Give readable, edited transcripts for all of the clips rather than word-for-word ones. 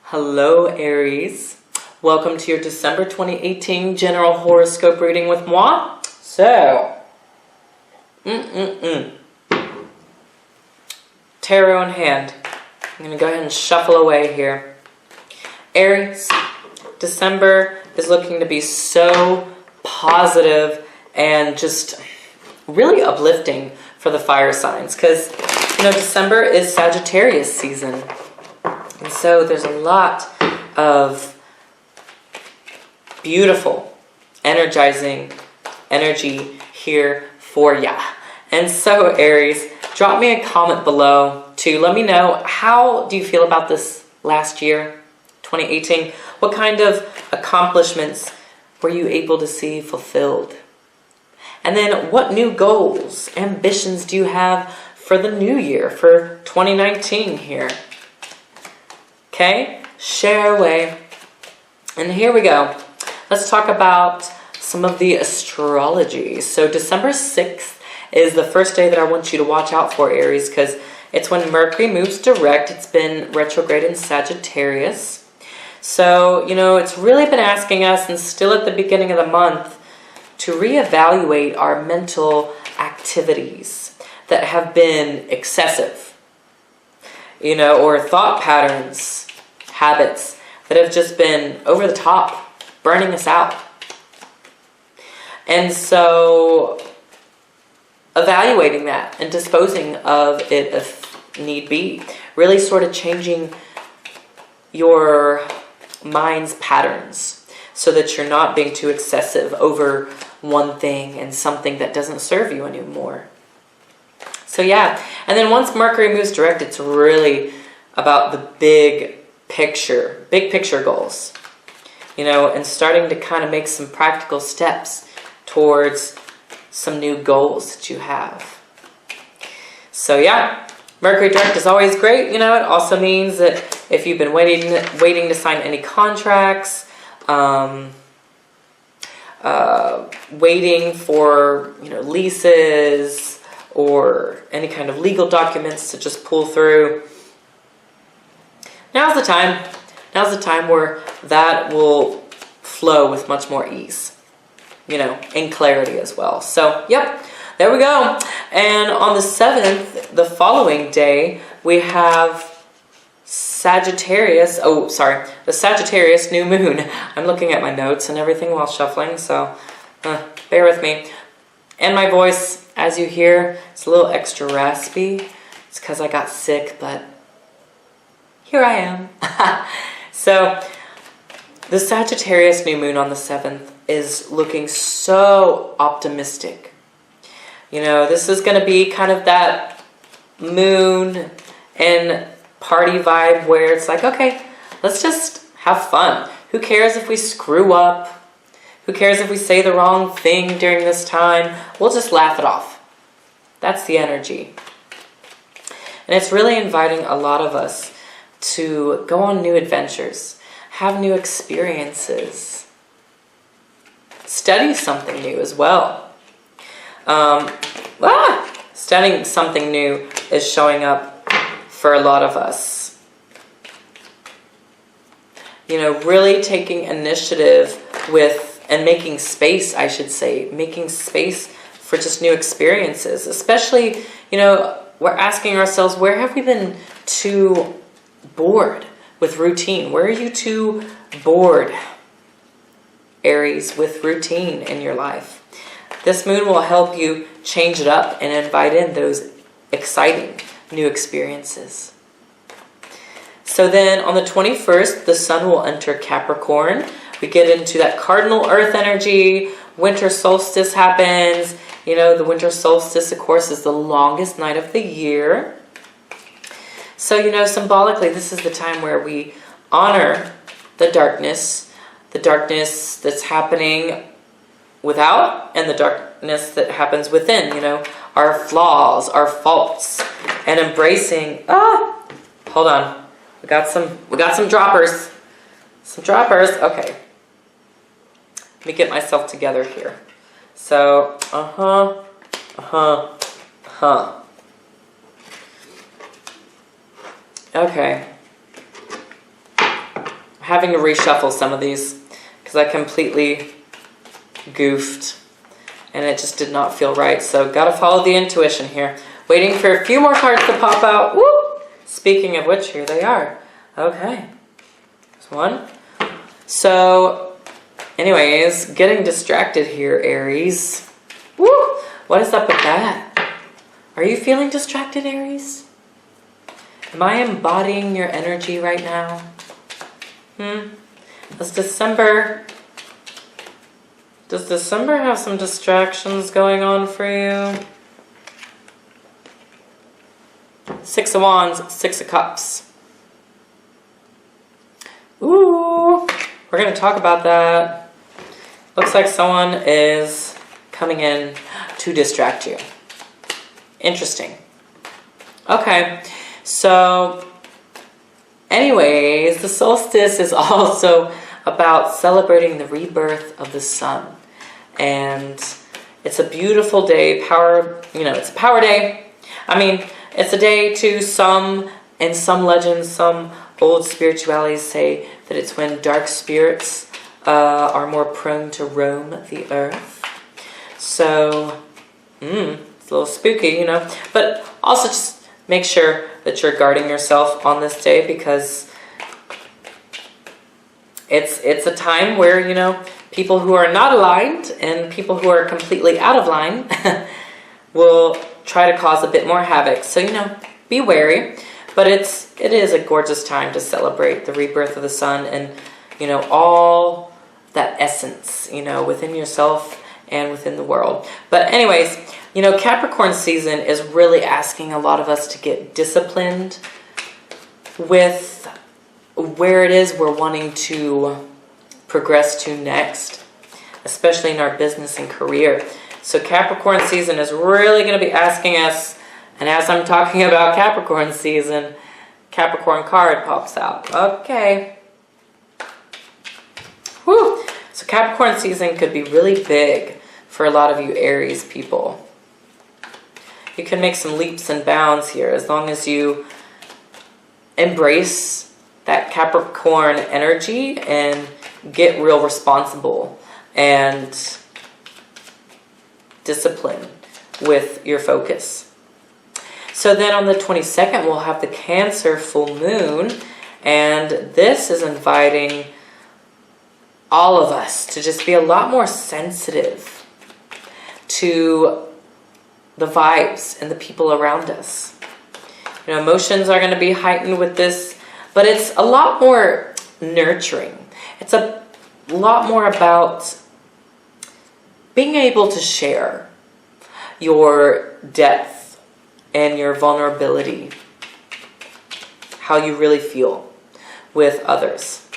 Hello, Aries. Welcome to your December 2018 general horoscope reading with moi. So, tarot in hand. I'm going to go ahead and shuffle away here. Aries, December is looking to be so positive and just really uplifting for the fire signs because, December is Sagittarius season. And so there's a lot of beautiful, energizing energy here for ya. And so, Aries, drop me a comment below to let me know, how do you feel about this last year, 2018? What kind of accomplishments were you able to see fulfilled? And then what new goals, ambitions do you have for the new year, for 2019 here? Okay, share away. And here we go. Let's talk about some of the astrology. So December 6th is the first day that I want you to watch out for, Aries, because it's when Mercury moves direct. It's been retrograde in Sagittarius. So, it's really been asking us, and still at the beginning of the month, to reevaluate our mental activities that have been excessive. Or thought patterns, habits that have just been over the top, burning us out. And so evaluating that and disposing of it if need be, really sort of changing your mind's patterns so that you're not being too excessive over one thing and something that doesn't serve you anymore. So yeah, and then once Mercury moves direct, it's really about the big picture goals, and starting to kind of make some practical steps towards some new goals that you have. So yeah, Mercury direct is always great. It also means that if you've been waiting to sign any contracts, waiting for, leases, or any kind of legal documents to just pull through, now's the time. Now's the time where that will flow with much more ease, and clarity as well. So, yep, there we go. And on the 7th, the following day, we have the Sagittarius new moon. I'm looking at my notes and everything while shuffling, so bear with me. And my voice, as you hear, it's a little extra raspy. It's because I got sick, but here I am. So, the Sagittarius new moon on the 7th is looking so optimistic. This is going to be kind of that moon and party vibe where it's like, okay, let's just have fun. Who cares if we screw up? Who cares if we say the wrong thing during this time? We'll just laugh it off. That's the energy. And it's really inviting a lot of us to go on new adventures, have new experiences, study something new as well. Studying something new is showing up for a lot of us. Really taking initiative and making space, making space for just new experiences. Especially, we're asking ourselves, where have we been too bored with routine? Where are you too bored, Aries, with routine in your life? This moon will help you change it up and invite in those exciting new experiences. So then on the 21st, the sun will enter Capricorn. We get into that cardinal earth energy. Winter solstice happens. The winter solstice, of course, is the longest night of the year. So, symbolically, this is the time where we honor the darkness that's happening without, and the darkness that happens within, our flaws, our faults, and embracing, hold on, we got some droppers. Okay. Let me get myself together here. So, Okay. having to reshuffle some of these because I completely goofed and it just did not feel right. So got to follow the intuition here. Waiting for a few more cards to pop out. Woo! Speaking of which, here they are. Okay. There's one. So, anyways, getting distracted here, Aries. Woo! What is up with that? Are you feeling distracted, Aries? Am I embodying your energy right now? Does December have some distractions going on for you? Six of Wands, Six of Cups. Ooh, we're going to talk about that. Looks like someone is coming in to distract you. Interesting. Okay, so anyways, the solstice is also about celebrating the rebirth of the sun. And it's a beautiful day, it's a power day. I mean, it's a day to some, in some legends, some old spiritualities say that it's when dark spirits are more prone to roam the earth. So, it's a little spooky, But also just make sure that you're guarding yourself on this day because it's a time where, people who are not aligned and people who are completely out of line will try to cause a bit more havoc. So, be wary. But it is a gorgeous time to celebrate the rebirth of the sun and, all that essence, within yourself and within the world. But anyways, Capricorn season is really asking a lot of us to get disciplined with where it is we're wanting to progress to next, especially in our business and career. So Capricorn season is really going to be asking us, and as I'm talking about Capricorn season, Capricorn card pops out. Okay. Whew. So Capricorn season could be really big for a lot of you Aries people. You can make some leaps and bounds here as long as you embrace that Capricorn energy and get real responsible and discipline with your focus. So then on the 22nd, we'll have the Cancer full moon, and this is inviting all of us to just be a lot more sensitive to the vibes and the people around us. Emotions are going to be heightened with this, but it's a lot more nurturing. It's a lot more about being able to share your depth and your vulnerability, how you really feel with others.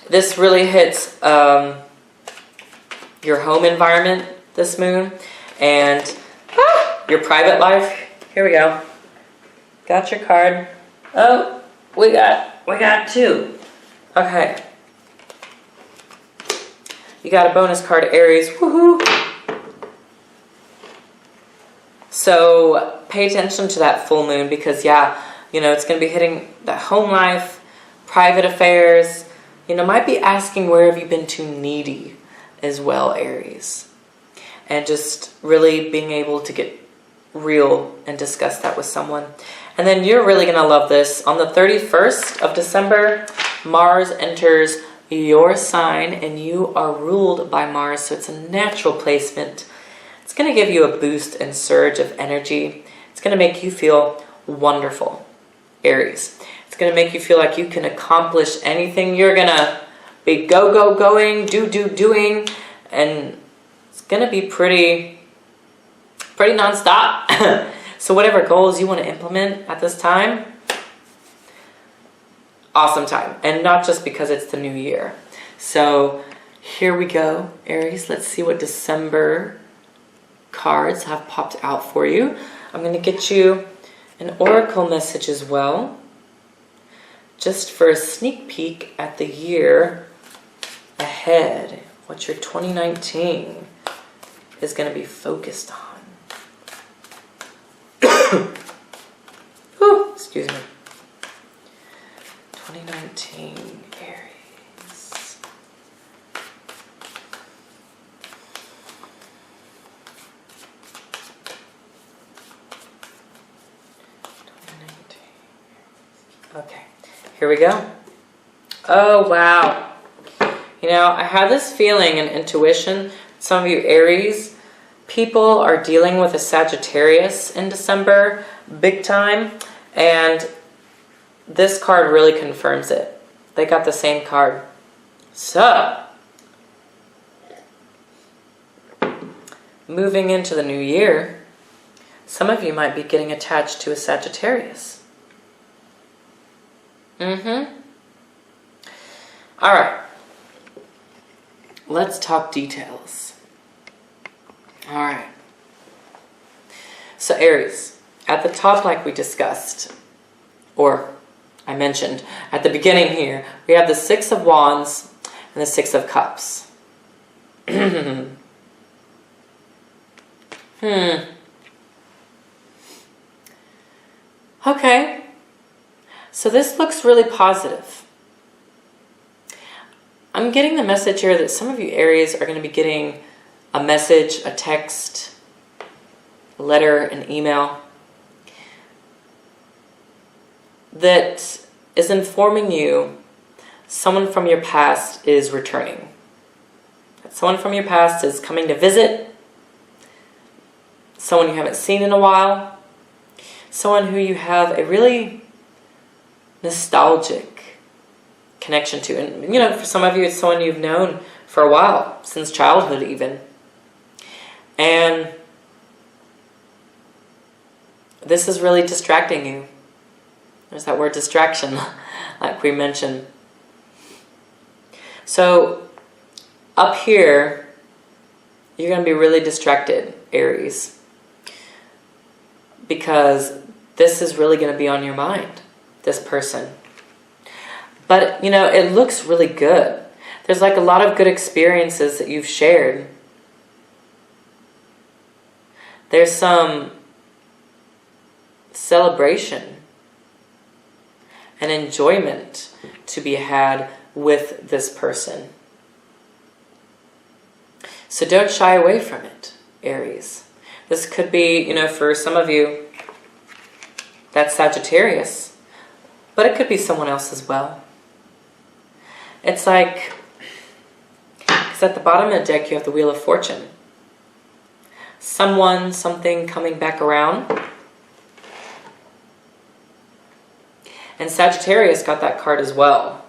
This really hits your home environment, this moon, and your private life. Here we go. Got your card. Oh, we got two. Okay. You got a bonus card, Aries. Woohoo! So pay attention to that full moon because, it's going to be hitting that home life, private affairs. Might be asking where have you been too needy as well, Aries. And just really being able to get real and discuss that with someone. And then you're really going to love this. On the 31st of December, Mars enters your sign and you are ruled by Mars, so it's a natural placement. It's going to give you a boost and surge of energy. It's going to make you feel wonderful, Aries. It's going to make you feel like you can accomplish anything. You're going to be going, doing, and it's going to be pretty nonstop. So whatever goals you want to implement at this time, awesome time. And not just because it's the new year. So here we go, Aries. Let's see what December cards have popped out for you. I'm going to get you an oracle message as well, just for a sneak peek at the year ahead, what your 2019 is going to be focused on. Ooh, excuse me. 2019 Aries. Okay, here we go. Oh, wow. You know, I have this feeling and intuition. Some of you Aries people are dealing with a Sagittarius in December, big time. And this card really confirms it. They got the same card. So, moving into the new year, some of you might be getting attached to a Sagittarius. All right. Let's talk details. All right. So Aries, at the top, like we discussed, or I mentioned at the beginning here, we have the Six of Wands and the Six of Cups. Okay. So this looks really positive. I'm getting the message here that some of you Aries are going to be getting a message, a text, a letter, an email that is informing you someone from your past is returning. That someone from your past is coming to visit, someone you haven't seen in a while, someone who you have a really nostalgic connection to. And, you know, for some of you, it's someone you've known for a while, since childhood even. And this is really distracting you. There's that word distraction, like we mentioned. So, up here, you're going to be really distracted, Aries, because this is really going to be on your mind, this person. But, you know, it looks really good. There's like a lot of good experiences that you've shared. There's some celebration and enjoyment to be had with this person. So don't shy away from it, Aries. This could be, you know, for some of you, that's Sagittarius, but it could be someone else as well. It's like, because at the bottom of the deck you have the Wheel of Fortune. Someone, something coming back around. And Sagittarius got that card as well.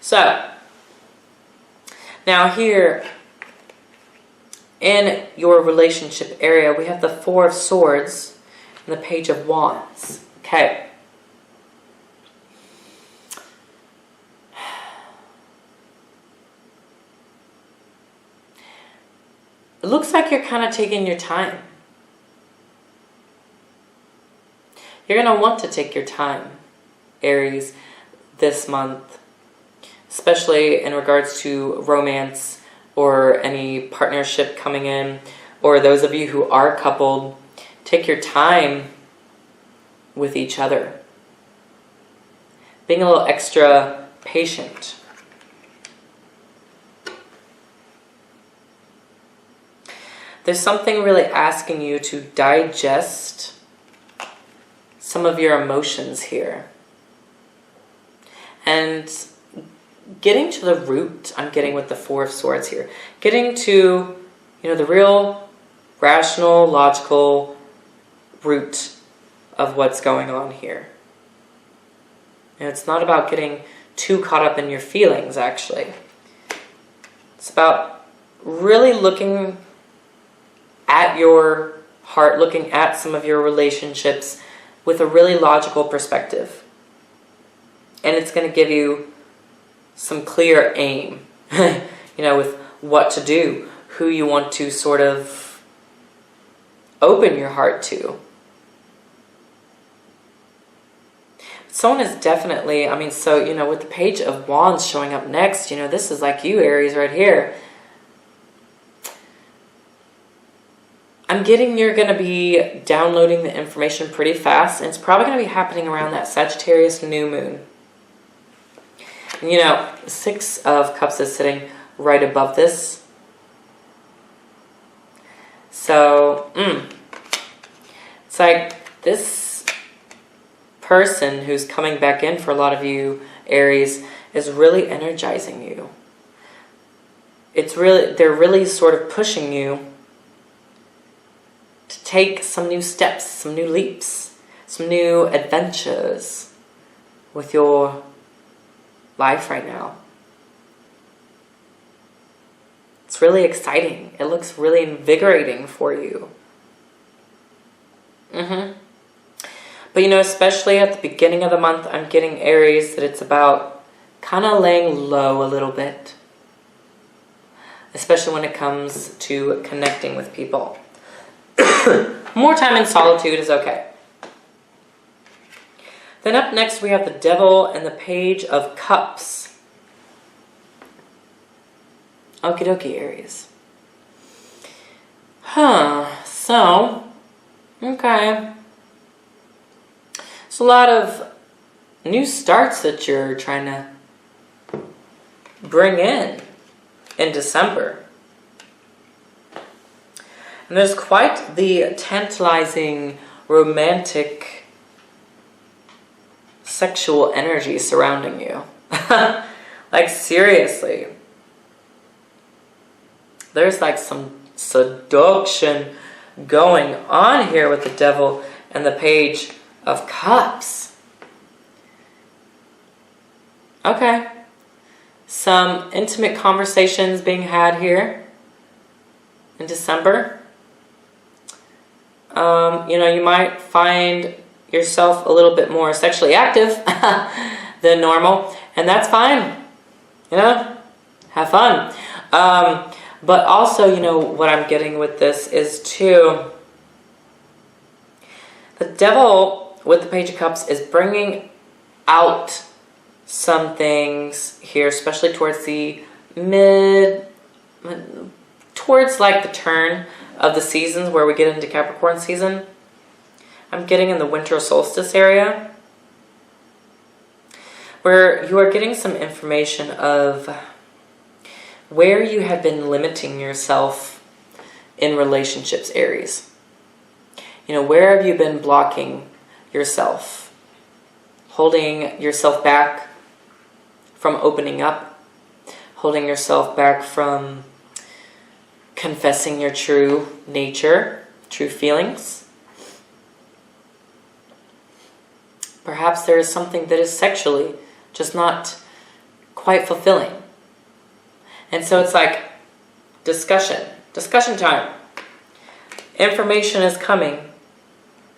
So, now here in your relationship area, we have the Four of Swords and the Page of Wands. Okay. It looks like you're kind of taking your time. You're going to want to take your time, Aries, this month, especially in regards to romance or any partnership coming in, or those of you who are coupled. Take your time with each other. Being a little extra patient. There's something really asking you to digest some of your emotions here. And getting to the root, I'm getting with the Four of Swords here. Getting to, you know, the real rational, logical root of what's going on here. And it's not about getting too caught up in your feelings, actually. It's about really looking at your heart, looking at some of your relationships with a really logical perspective. And it's going to give you some clear aim, you know, with what to do, who you want to sort of open your heart to. Someone is definitely, I mean, so, you know, with the Page of Wands showing up next, you know, this is like you, Aries, right here. I'm getting you're going to be downloading the information pretty fast, and it's probably going to be happening around that Sagittarius new moon. And, you know, 6 of Cups is sitting right above this. So, it's like this person who's coming back in for a lot of you, Aries, is really energizing you. They're really sort of pushing you to take some new steps, some new leaps, some new adventures with your life right now. It's really exciting. It looks really invigorating for you. But, you know, especially at the beginning of the month, I'm getting, Aries, that it's about kind of laying low a little bit. Especially when it comes to connecting with people. More time in solitude is okay. Then up next we have the Devil and the Page of Cups. Okie dokie, Aries. So, okay. It's a lot of new starts that you're trying to bring in December. And there's quite the tantalizing, romantic, sexual energy surrounding you. Like, seriously. There's like some seduction going on here with the Devil and the Page of Cups. Okay. Some intimate conversations being had here in December. You know, you might find yourself a little bit more sexually active than normal, and that's fine. You know, have fun. But also, you know, what I'm getting with this is too, the Devil with the Page of Cups is bringing out some things here, especially towards the towards like the turn of the seasons where we get into Capricorn season. I'm getting in the winter solstice area, where you are getting some information of where you have been limiting yourself in relationships, Aries. You know, where have you been blocking yourself? Holding yourself back from opening up, holding yourself back from confessing your true nature, true feelings. Perhaps there is something that is sexually just not quite fulfilling. And so it's like discussion time. Information is coming,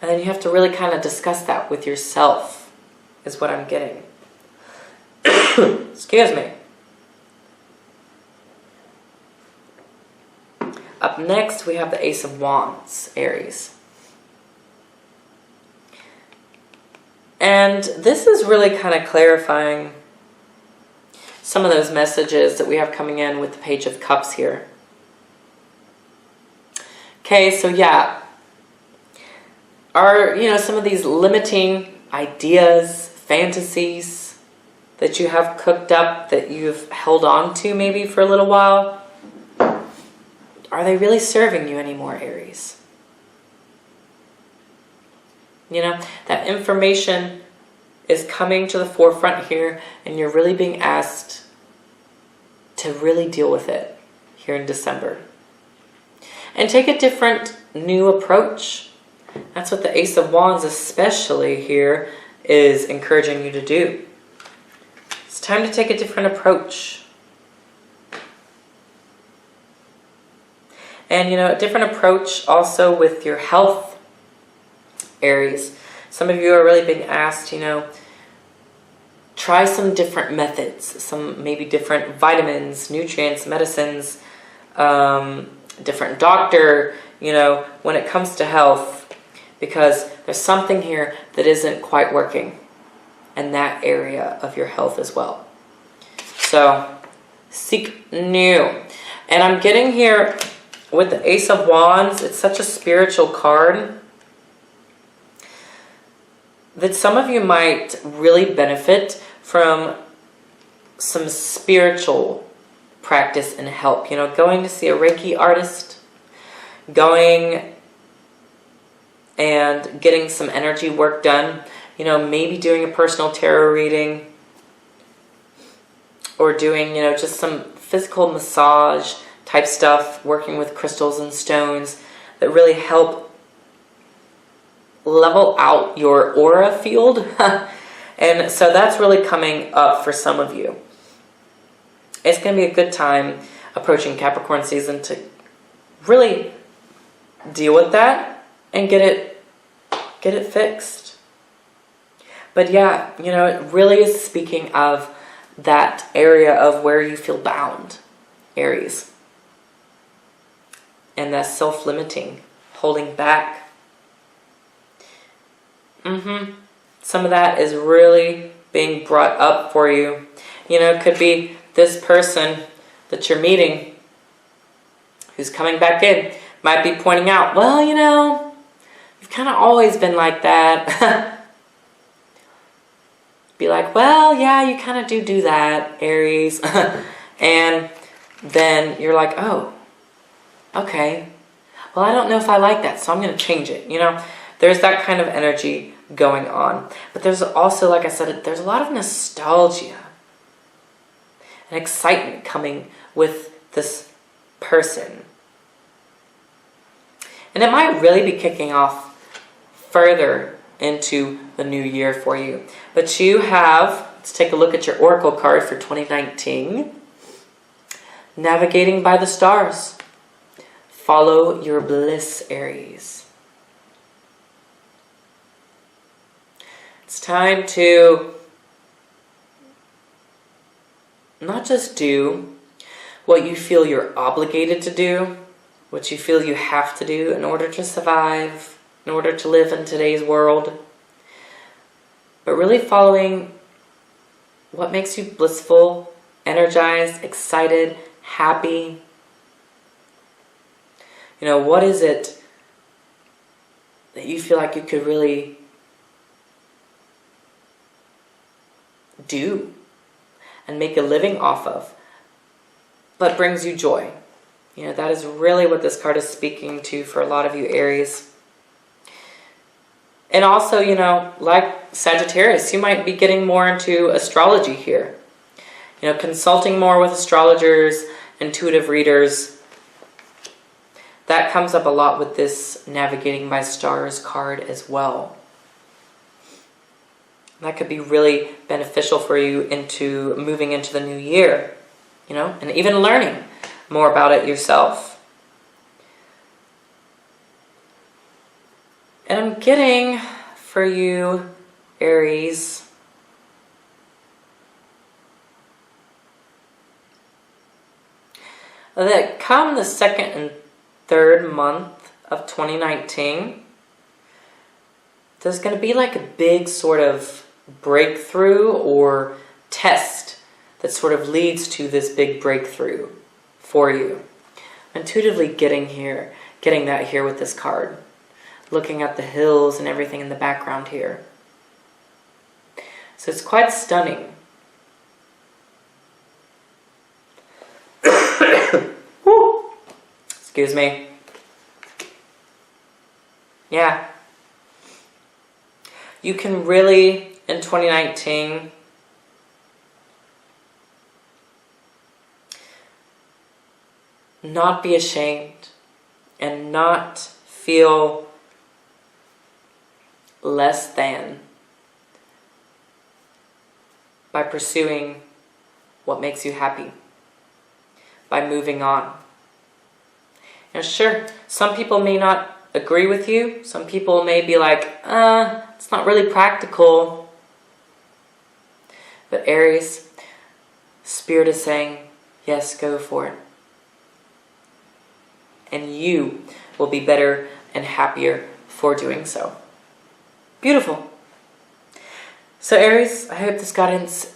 and then you have to really kind of discuss that with yourself, is what I'm getting. Excuse me. Up next, we have the Ace of Wands, Aries. And this is really kind of clarifying some of those messages that we have coming in with the Page of Cups here. Okay, so yeah. Are, you know, some of these limiting ideas, fantasies that you have cooked up, that you've held on to maybe for a little while, are they really serving you anymore, Aries? You know, that information is coming to the forefront here, and you're really being asked to really deal with it here in December. And take a different, new approach. That's what the Ace of Wands especially here is encouraging you to do. It's time to take a different approach. And, you know, a different approach also with your health, Aries. Some of you are really being asked, you know, try some different methods, some maybe different vitamins, nutrients, medicines, different doctor, you know, when it comes to health, because there's something here that isn't quite working in that area of your health as well. So seek new. And I'm getting here with the Ace of Wands, it's such a spiritual card that some of you might really benefit from some spiritual practice and help. You know, going to see a Reiki artist, going and getting some energy work done. You know, maybe doing a personal tarot reading, or doing, you know, just some physical massage type stuff, working with crystals and stones that really help level out your aura field. And so that's really coming up for some of you. It's going to be a good time approaching Capricorn season to really deal with that and get it fixed. But yeah, you know, it really is speaking of that area of where you feel bound, Aries. And that's self-limiting, holding back. Some of that is really being brought up for you. You know, it could be this person that you're meeting who's coming back in might be pointing out, well, you know, you've kind of always been like that. Be like, well, yeah, you kind of do that, Aries. And then you're like, oh, okay. Well, I don't know if I like that, so I'm going to change it. You know, there's that kind of energy going on. But there's also, like I said, there's a lot of nostalgia and excitement coming with this person. And it might really be kicking off further into the new year for you. But you have, let's take a look at your Oracle card for 2019. Navigating by the stars. Follow your bliss, Aries. It's time to not just do what you feel you're obligated to do, what you feel you have to do in order to survive, in order to live in today's world, but really following what makes you blissful, energized, excited, happy. You know, what is it that you feel like you could really do and make a living off of, but brings you joy? You know, that is really what this card is speaking to for a lot of you, Aries. And also, you know, like Sagittarius, you might be getting more into astrology here. You know, consulting more with astrologers, intuitive readers. That comes up a lot with this Navigating by Stars card as well. That could be really beneficial for you into moving into the new year, you know, and even learning more about it yourself. And I'm getting for you, Aries, that come the second and third month of 2019, there's going to be like a big sort of breakthrough or test that sort of leads to this big breakthrough for you. Intuitively getting that here with this card. Looking at the hills and everything in the background here. So it's quite stunning. Woo. Excuse me. Yeah. You can really, in 2019, not be ashamed and not feel less than by pursuing what makes you happy, by moving on. And sure, some people may not agree with you. Some people may be like, it's not really practical. But Aries, Spirit is saying, yes, go for it. And you will be better and happier for doing so. Beautiful. So Aries, I hope this guidance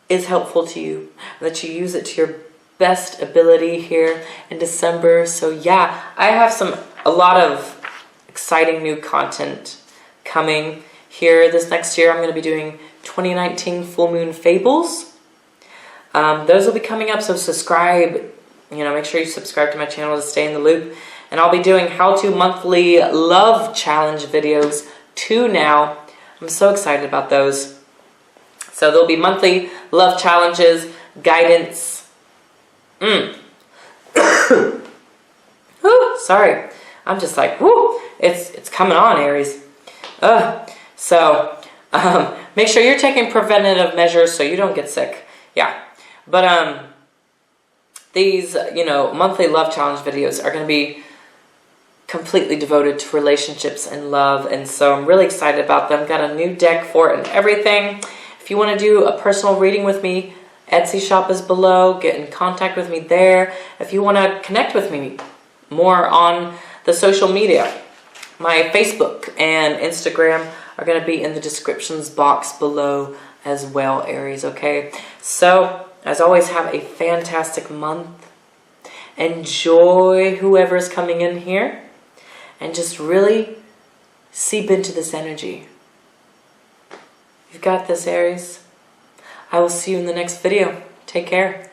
is helpful to you, that you use it to your best ability here in December. So yeah, I have a lot of exciting new content coming here this next year. I'm going to be doing 2019 full moon fables. Those will be coming up, so subscribe. Make sure you subscribe to my channel to stay in the loop. And I'll be doing how-to monthly love challenge videos too now. I'm so excited about those. So there'll be monthly love challenges, guidance. Woo, sorry. I'm just like, whoo, it's coming on, Aries. So make sure you're taking preventative measures so you don't get sick. Yeah. But these, monthly love challenge videos are going to be completely devoted to relationships and love. And so I'm really excited about them. Got a new deck for it and everything. If you want to do a personal reading with me, Etsy shop is below. Get in contact with me there. If you want to connect with me more on the social media, my Facebook and Instagram are going to be in the descriptions box below as well, Aries, okay? So, as always, have a fantastic month. Enjoy whoever's coming in here. And just really seep into this energy. You've got this, Aries. I will see you in the next video. Take care.